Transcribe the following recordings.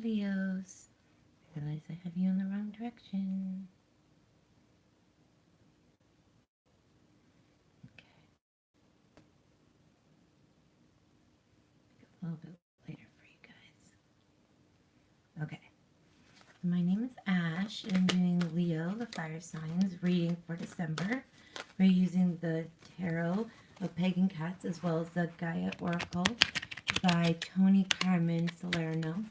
Leos. I realize I have you in the wrong direction. Okay. A little bit later for you guys. Okay. My name is Ash, and I'm doing Leo, the fire signs, reading for December. We're using the Tarot of Pagan Cats as well as the Gaia Oracle by Tony Carmen Salerno.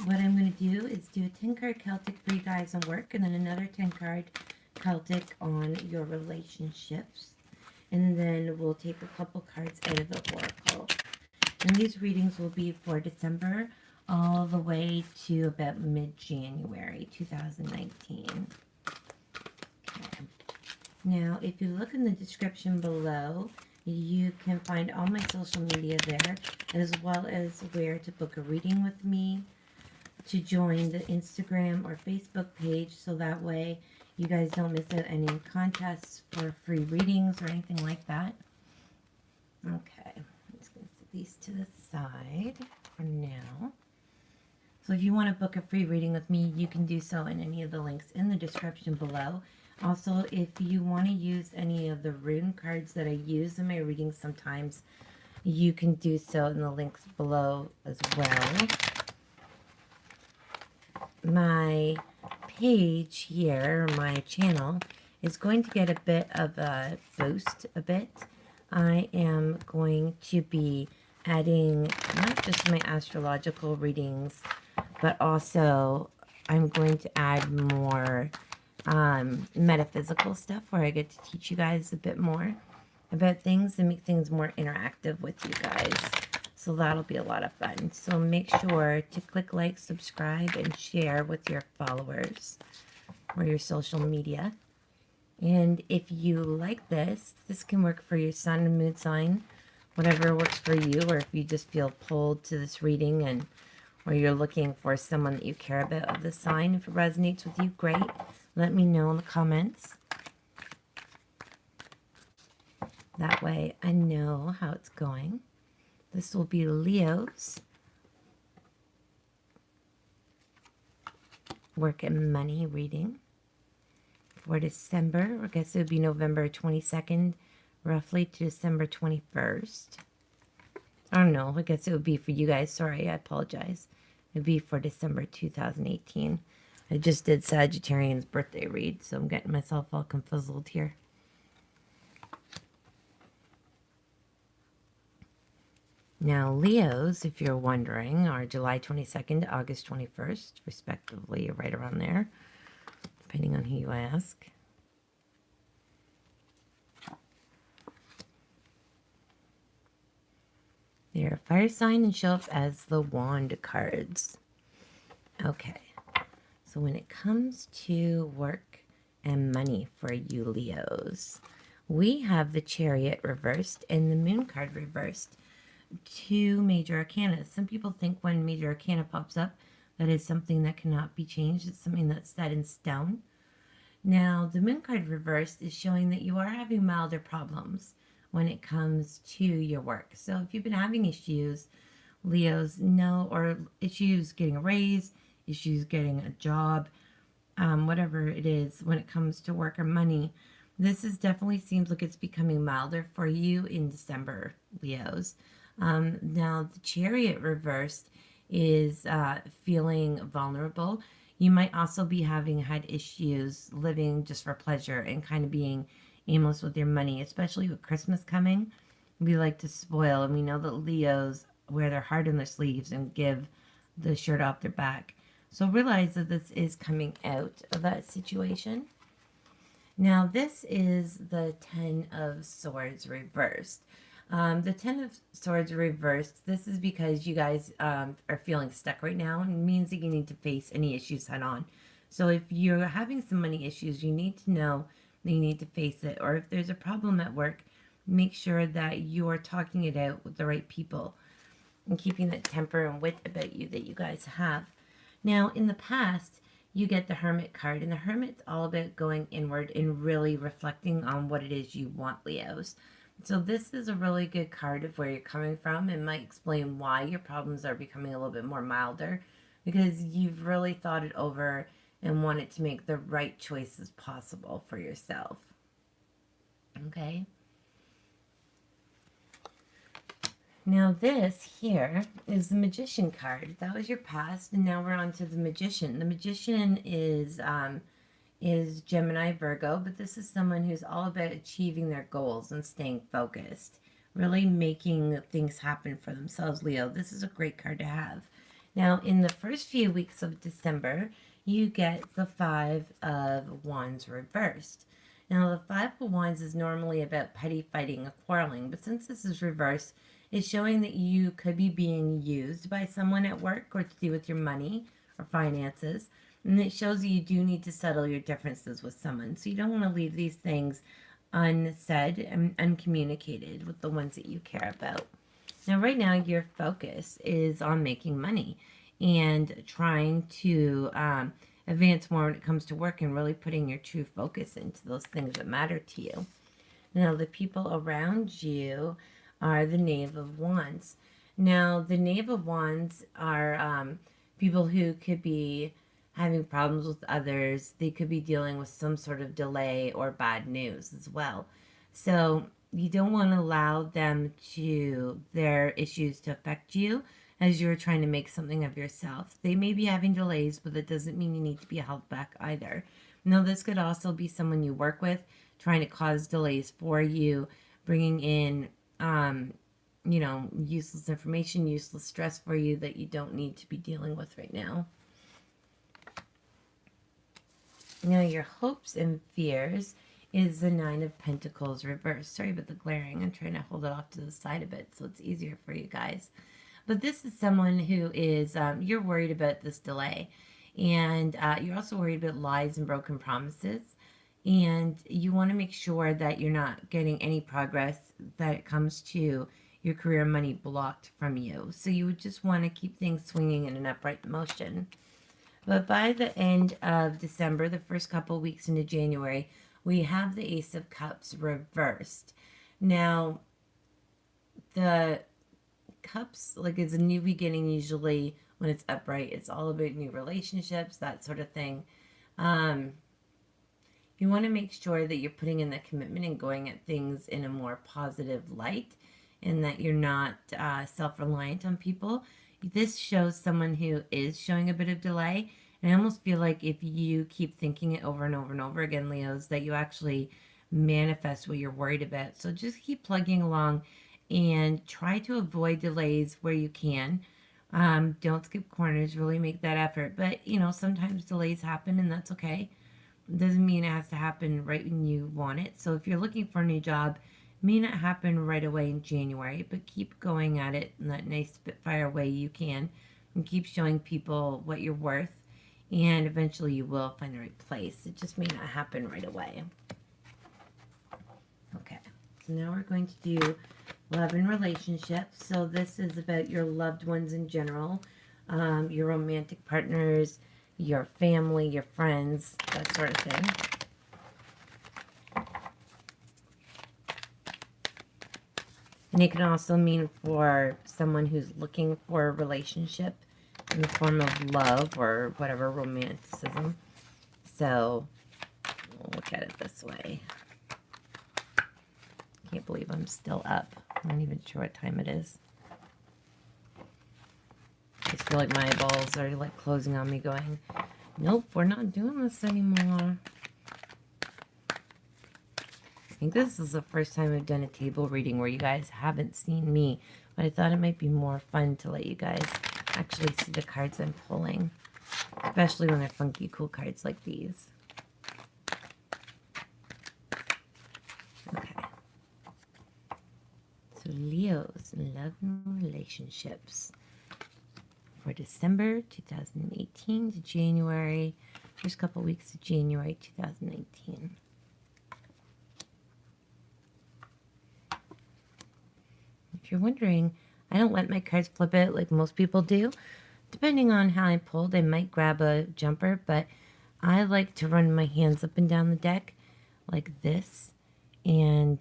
What I'm going to do is do a 10-card Celtic for you guys on work, and then another 10-card Celtic on your relationships. And then we'll take a couple cards out of the Oracle. And these readings will be for December all the way to about mid-January 2019. Okay. Now, if you look in the description below, you can find all my social media there, as well as where to book a reading with me, to join the Instagram or Facebook page, so that way you guys don't miss out any contests for free readings or anything like that. Okay, I'm just going to set these to the side for now. So if you want to book a free reading with me, you can do so in any of the links in the description below. Also, if you want to use any of the rune cards that I use in my readings sometimes, you can do so in the links below as well. My page here, my channel, is going to get a bit of a boost I am going to be adding not just my astrological readings, but also I'm going to add more metaphysical stuff where I get to teach you guys a bit more about things and make things more interactive with you guys. So that'll be a lot of fun. So make sure to click like, subscribe, and share with your followers or your social media. And if you like this, this can work for your sun and moon sign, whatever works for you, or if you just feel pulled to this reading and or you're looking for someone that you care about of the sign. If it resonates with you, great. Let me know in the comments. That way I know how it's going. This will be Leo's work and money reading for December. I guess it would be November 22nd, roughly, to December 21st. I don't know. I guess it would be for you guys. Sorry, I apologize. It would be for December 2018. I just did Sagittarian's birthday read, so I'm getting myself all confuzzled here. Now, Leos, if you're wondering, are July 22nd to August 21st, respectively, right around there, depending on who you ask. They're a fire sign and show up as the wand cards. Okay, so when it comes to work and money for you Leos, we have the Chariot reversed and the Moon card reversed. Two major arcana. Some people think when major arcana pops up, that is something that cannot be changed. It's something that's set in stone. Now, the Moon card reversed is showing that you are having milder problems when it comes to your work. So if you've been having issues, Leos, no, or issues getting a raise, issues getting a job, whatever it is when it comes to work or money, this is definitely seems like it's becoming milder for you in December, Leos. Now, the Chariot reversed is feeling vulnerable. You might also be having had issues living just for pleasure and kind of being aimless with your money, especially with Christmas coming. We like to spoil, and we know that Leos wear their heart on their sleeves and give the shirt off their back. So realize that this is coming out of that situation. Now, this is the Ten of Swords reversed. The Ten of Swords reversed, this is because you guys are feeling stuck right now, and it means that you need to face any issues head on. So if you're having some money issues, you need to know that you need to face it. Or if there's a problem at work, make sure that you're talking it out with the right people and keeping that temper and wit about you that you guys have. Now, in the past, you get the Hermit card, and the Hermit's all about going inward and really reflecting on what it is you want, Leos. So this is a really good card of where you're coming from. It might explain why your problems are becoming a little bit more milder because you've really thought it over and wanted to make the right choices possible for yourself. Okay. Now this here is the Magician card. That was your past, and now we're on to the Magician. The Magician is Gemini Virgo, but this is someone who's all about achieving their goals and staying focused, really making things happen for themselves, Leo. This is a great card to have. Now, in the first few weeks of December, you get the Five of Wands reversed. Now, the Five of Wands is normally about petty fighting or quarreling, but since this is reversed, it's showing that you could be being used by someone at work or to do with your money or finances. And it shows that you do need to settle your differences with someone. So you don't want to leave these things unsaid and uncommunicated with the ones that you care about. Now, right now, your focus is on making money and trying to advance more when it comes to work and really putting your true focus into those things that matter to you. Now, the people around you are the Knave of Wands. Now, the Knave of Wands are people who could be having problems with others. They could be dealing with some sort of delay or bad news as well. So you don't want to allow their issues to affect you as you're trying to make something of yourself. They may be having delays, but that doesn't mean you need to be held back either. Now, this could also be someone you work with trying to cause delays for you, bringing in, useless information, useless stress for you that you don't need to be dealing with right now. Now, your hopes and fears is the Nine of Pentacles reversed. Sorry about the glaring. I'm trying to hold it off to the side a bit so it's easier for you guys. But this is someone who is, you're worried about this delay. And you're also worried about lies and broken promises. And you want to make sure that you're not getting any progress that it comes to your career money blocked from you. So you would just want to keep things swinging in an upright motion. But by the end of December, the first couple weeks into January, we have the Ace of Cups reversed. Now, the Cups, like, it's a new beginning usually when it's upright. It's all about new relationships, that sort of thing. You want to make sure that you're putting in the commitment and going at things in a more positive light and that you're not self-reliant on people. This shows someone who is showing a bit of delay. And I almost feel like if you keep thinking it over and over and over again, Leos, that you actually manifest what you're worried about. So just keep plugging along and try to avoid delays where you can. Don't skip corners, really make that effort. But, sometimes delays happen and that's okay. It doesn't mean it has to happen right when you want it. So if you're looking for a new job, it may not happen right away in January, but keep going at it in that nice Spitfire way you can and keep showing people what you're worth. And eventually you will find the right place. It just may not happen right away. Okay, so now we're going to do love and relationships. So this is about your loved ones in general, your romantic partners, your family, your friends, that sort of thing. And it can also mean for someone who's looking for a relationship in the form of love or whatever, romanticism. So we'll look at it this way. Can't believe I'm still up. I'm not even sure what time it is. I just feel like my eyeballs are like closing on me going, nope, we're not doing this anymore. I think this is the first time I've done a table reading where you guys haven't seen me, but I thought it might be more fun to let you guys actually see the cards I'm pulling, especially when they're funky, cool cards like these. Okay. So Leo's love and relationships for December 2018 to January, first couple weeks of January 2019. If you're wondering, I don't let my cards flip it like most people do. Depending on how I pulled, I might grab a jumper, but I like to run my hands up and down the deck like this and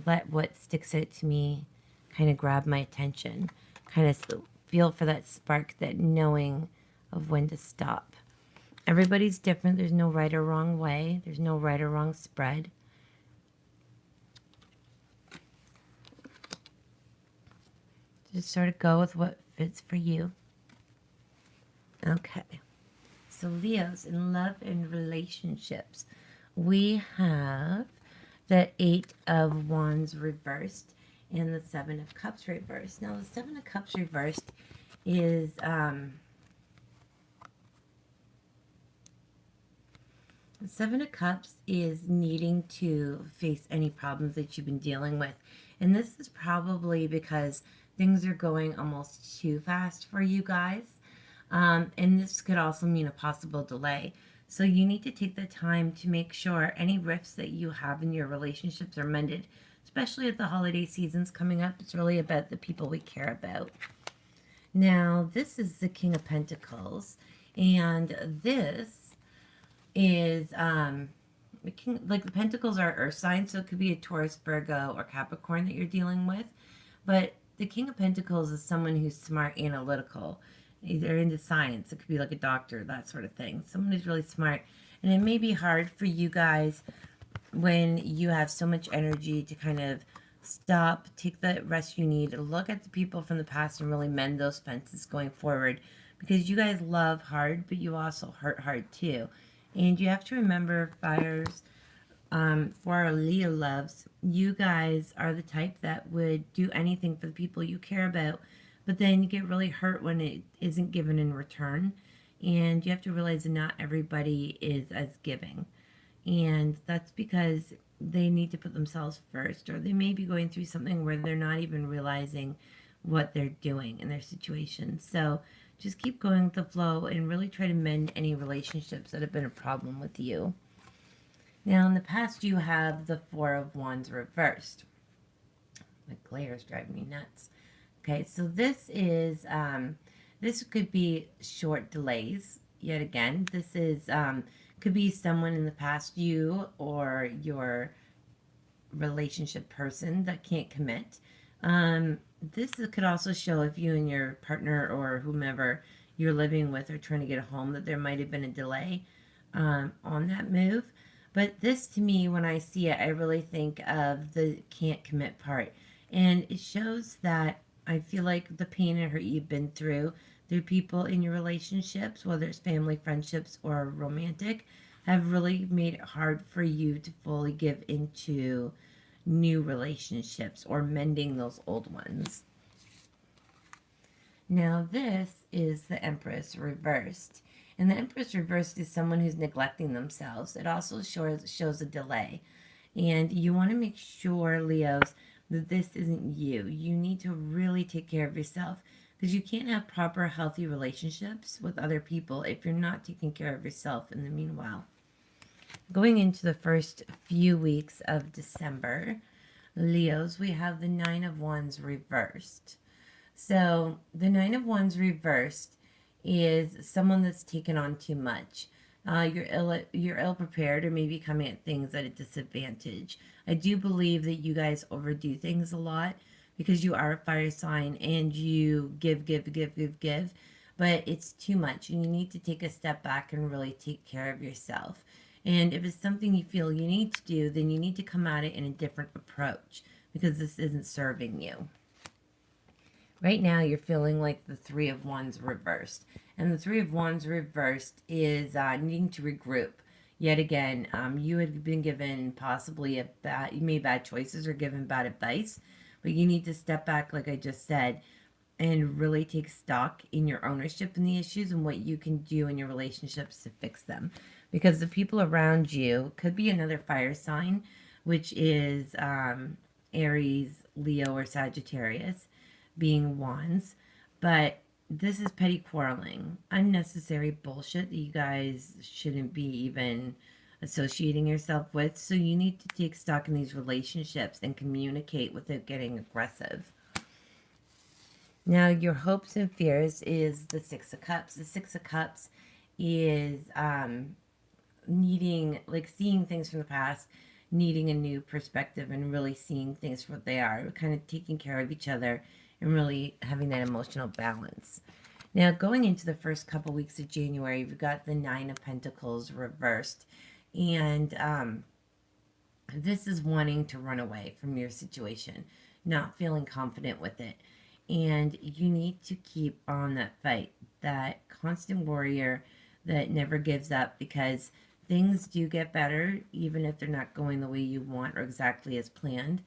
let what sticks out to me kind of grab my attention. Kind of feel for that spark, that knowing of when to stop. Everybody's different. There's no right or wrong way. There's no right or wrong spread. Just sort of go with what fits for you. Okay. So Leos, in love and relationships, we have the Eight of Wands reversed and the Seven of Cups reversed. Now the Seven of Cups reversed is the Seven of Cups is needing to face any problems that you've been dealing with. And this is probably because things are going almost too fast for you guys. And this could also mean a possible delay. So you need to take the time to make sure any rifts that you have in your relationships are mended, especially at the holiday seasons coming up. It's really about the people we care about. Now, this is the King of Pentacles, and this is like the Pentacles are earth signs, so it could be a Taurus, Virgo, or Capricorn that you're dealing with. But the King of Pentacles is someone who's smart, analytical. They're into science. It could be like a doctor, that sort of thing. Someone who's really smart. And it may be hard for you guys when you have so much energy to kind of stop, take the rest you need, look at the people from the past and really mend those fences going forward. Because you guys love hard, but you also hurt hard too. And you have to remember, fires, for our Leo loves, you guys are the type that would do anything for the people you care about, but then you get really hurt when it isn't given in return. And you have to realize that not everybody is as giving. And that's because they need to put themselves first, or they may be going through something where they're not even realizing what they're doing in their situation. So just keep going with the flow and really try to mend any relationships that have been a problem with you. Now, in the past, you have the Four of Wands reversed. The glare is driving me nuts. Okay, so this is, this could be short delays. Yet again, this is, could be someone in the past, you or your relationship person that can't commit. This could also show if you and your partner or whomever you're living with are trying to get a home, that there might have been a delay on that move. But this, to me, when I see it, I really think of the can't commit part. And it shows that I feel like the pain and hurt you've been through people in your relationships, whether it's family, friendships, or romantic, have really made it hard for you to fully give into new relationships or mending those old ones. Now this is the Empress reversed. And the Empress reversed is someone who's neglecting themselves. It also shows a delay. And you want to make sure, Leos, that this isn't you. You need to really take care of yourself, because you can't have proper, healthy relationships with other people if you're not taking care of yourself in the meanwhile. Going into the first few weeks of December, Leos, we have the Nine of Wands reversed. So the Nine of Wands reversed is someone that's taken on too much. You're ill prepared, or maybe coming at things at a disadvantage. I do believe that you guys overdo things a lot because you are a fire sign and you give, but it's too much, and you need to take a step back and really take care of yourself. And if it's something you feel you need to do, then you need to come at it in a different approach, because this isn't serving you. Right now, you're feeling like the Three of Wands reversed. And the Three of Wands reversed is needing to regroup. Yet again, you had been given possibly you made bad choices or given bad advice. But you need to step back, like I just said, and really take stock in your ownership in the issues and what you can do in your relationships to fix them. Because the people around you could be another fire sign, which is Aries, Leo, or Sagittarius, being wands. But this is petty quarreling, unnecessary bullshit that you guys shouldn't be even associating yourself with. So you need to take stock in these relationships and communicate without getting aggressive. Now, your hopes and fears is the Six of Cups. The Six of Cups is needing, like, seeing things from the past, needing a new perspective and really seeing things for what they are, kind of taking care of each other and really having that emotional balance. Now, going into the first couple weeks of January, we've got the Nine of Pentacles reversed. And this is wanting to run away from your situation, not feeling confident with it. And you need to keep on that fight, that constant warrior that never gives up, because things do get better, even if they're not going the way you want or exactly as planned.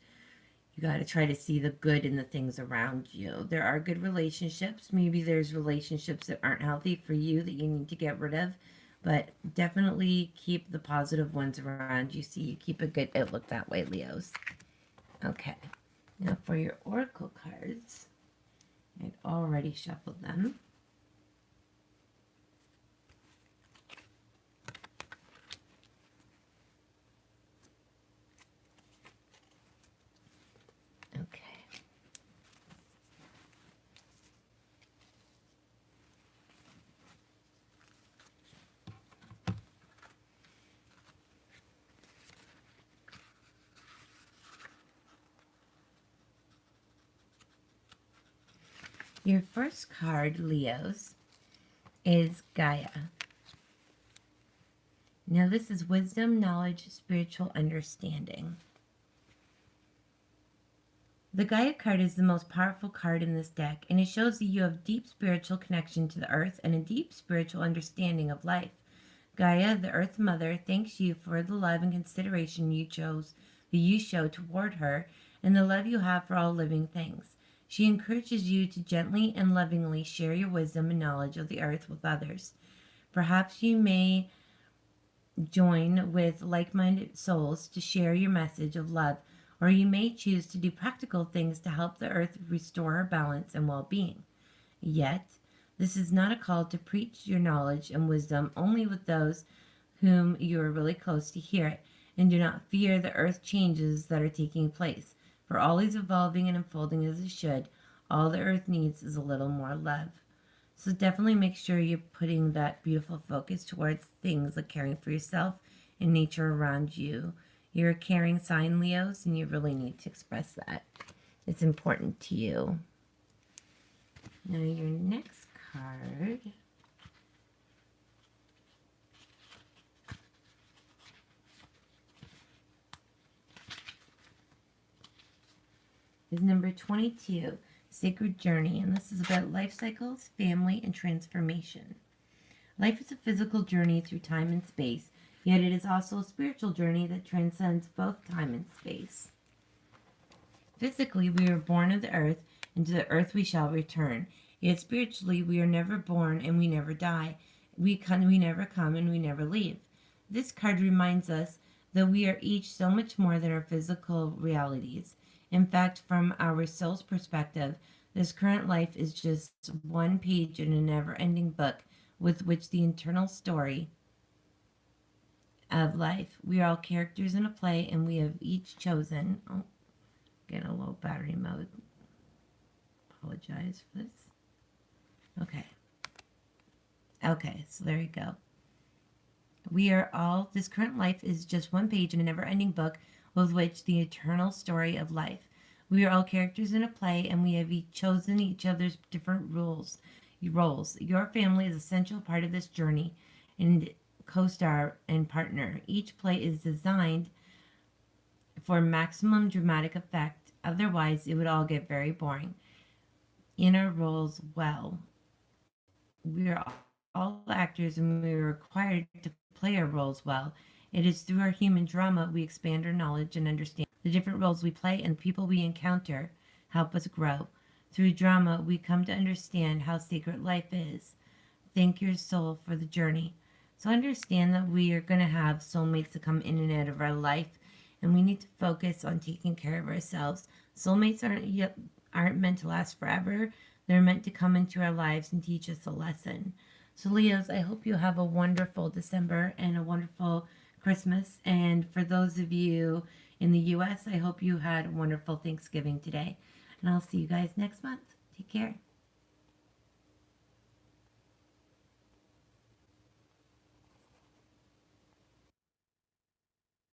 You got to try to see the good in the things around you. There are good relationships. Maybe there's relationships that aren't healthy for you that you need to get rid of, but definitely keep the positive ones around you so you keep a good outlook that way, Leos. Okay, now for your oracle cards, I'd already shuffled them. Okay. Your first card, Leos, is Gaia. Now this is wisdom, knowledge, spiritual understanding. The Gaia card is the most powerful card in this deck, and it shows that you have deep spiritual connection to the earth and a deep spiritual understanding of life. Gaia, the Earth Mother, thanks you for the love and consideration you show toward her and the love you have for all living things. She encourages you to gently and lovingly share your wisdom and knowledge of the earth with others. Perhaps you may join with like-minded souls to share your message of love, or you may choose to do practical things to help the earth restore her balance and well-being. Yet, this is not a call to preach your knowledge and wisdom only with those whom you are really close to hear it, and do not fear the earth changes that are taking place. For all is evolving and unfolding as it should. All the earth needs is a little more love. So definitely make sure you're putting that beautiful focus towards things like caring for yourself and nature around you. You're a caring sign, Leos, and you really need to express that. It's important to you. Now your next card is number 22, Sacred Journey, and this is about life cycles, family, and transformation. Life is a physical journey through time and space, yet it is also a spiritual journey that transcends both time and space. Physically, we are born of the earth, and to the earth we shall return. Yet spiritually, we are never born and we never die. We never come and we never leave. This card reminds us that we are each so much more than our physical realities. In fact, from our soul's perspective, this current life is just one page in a never-ending book with which the eternal story of life. We are all characters in a play, and we have each chosen... Oh, getting a low battery mode. Apologize for this. Okay, so there you go. We are all... This current life is just one page in a never-ending book with which the eternal story of life. We are all characters in a play, and we have each chosen each other's different roles. Your family is an essential part of this journey, and co-star and partner. Each play is designed for maximum dramatic effect. Otherwise, it would all get very boring. In our roles well. We are all actors, and we are required to play our roles well. It is through our human drama we expand our knowledge and understand the different roles we play, and the people we encounter help us grow. Through drama, we come to understand how sacred life is. Thank your soul for the journey. So understand that we are going to have soulmates that come in and out of our life, and we need to focus on taking care of ourselves. Soulmates aren't meant to last forever. They're meant to come into our lives and teach us a lesson. So Leos, I hope you have a wonderful December and a wonderful Christmas. And for those of you in the U.S., I hope you had a wonderful Thanksgiving today. And I'll see you guys next month. Take care.